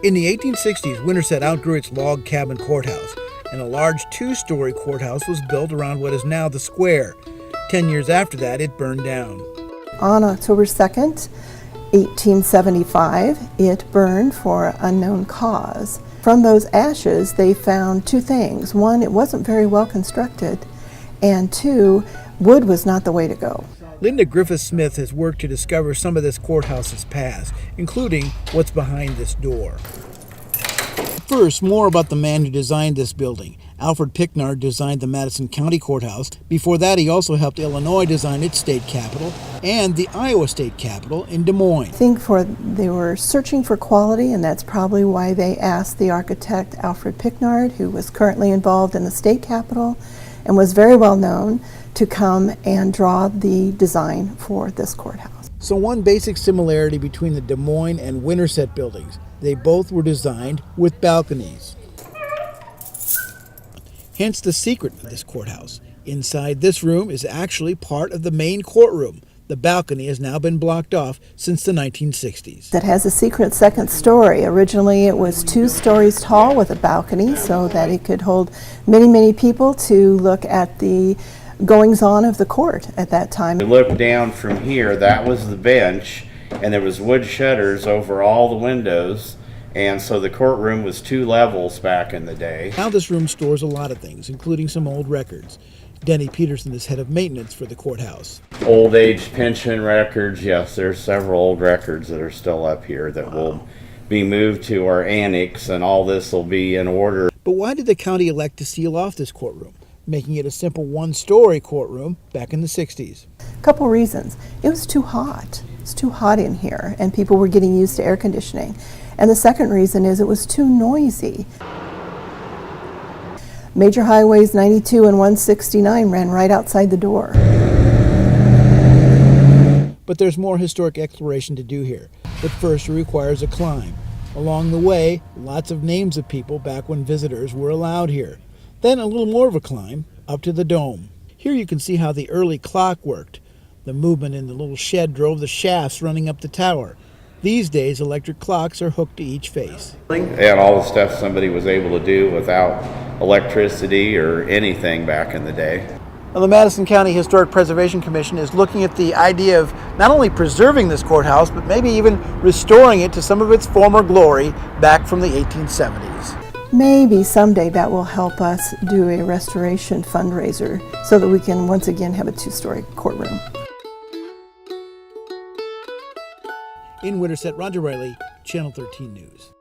In the 1860s, Winterset outgrew its log cabin courthouse, and a large two-story courthouse was built around what is now the square. 10 years after that, it burned down. On October 2nd, 1875, it burned for unknown cause. From those ashes, they found two things. One, it wasn't very well constructed, and two, wood was not the way to go. Linda Griffith-Smith has worked to discover some of this courthouse's past, including what's behind this door. First, more about the man who designed this building. Alfred Picknard designed the Madison County Courthouse. Before that, he also helped Illinois design its state capitol and the Iowa state capitol in Des Moines. I think they were searching for quality, and that's probably why they asked the architect Alfred Picknard, who was currently involved in the state capitol and was very well known, to come and draw the design for this courthouse. So one basic similarity between the Des Moines and Winterset buildings: they both were designed with balconies. Hence the secret of this courthouse. Inside this room is actually part of the main courtroom. The balcony has now been blocked off since the 1960s. It has a secret second story. Originally it was 2 stories tall with a balcony so that it could hold many, many people to look at the goings-on of the court at that time. We looked down from here, that was the bench, and there was wood shutters over all the windows. And so the courtroom was 2 levels back in the day. Now this room stores a lot of things, including some old records. Denny Peterson is head of maintenance for the courthouse. Old age pension records, yes, there's several old records that are still up here that will be moved to our annex, and all this will be in order. But why did the county elect to seal off this courtroom, making it a simple 1-story courtroom back in the 60s? A couple reasons. It was too hot. It's too hot in here, and people were getting used to air conditioning. And the second reason is it was too noisy. Major highways 92 and 169 ran right outside the door. But there's more historic exploration to do here. But first, it requires a climb. Along the way, lots of names of people back when visitors were allowed here. Then a little more of a climb up to the dome. Here you can see how the early clock worked. The movement in the little shed drove the shafts running up the tower. These days, electric clocks are hooked to each face. And all the stuff somebody was able to do without electricity or anything back in the day. Well, the Madison County Historic Preservation Commission is looking at the idea of not only preserving this courthouse, but maybe even restoring it to some of its former glory back from the 1870s. Maybe someday that will help us do a restoration fundraiser so that we can once again have a 2-story courtroom. In Winterset, Roger Riley, Channel 13 News.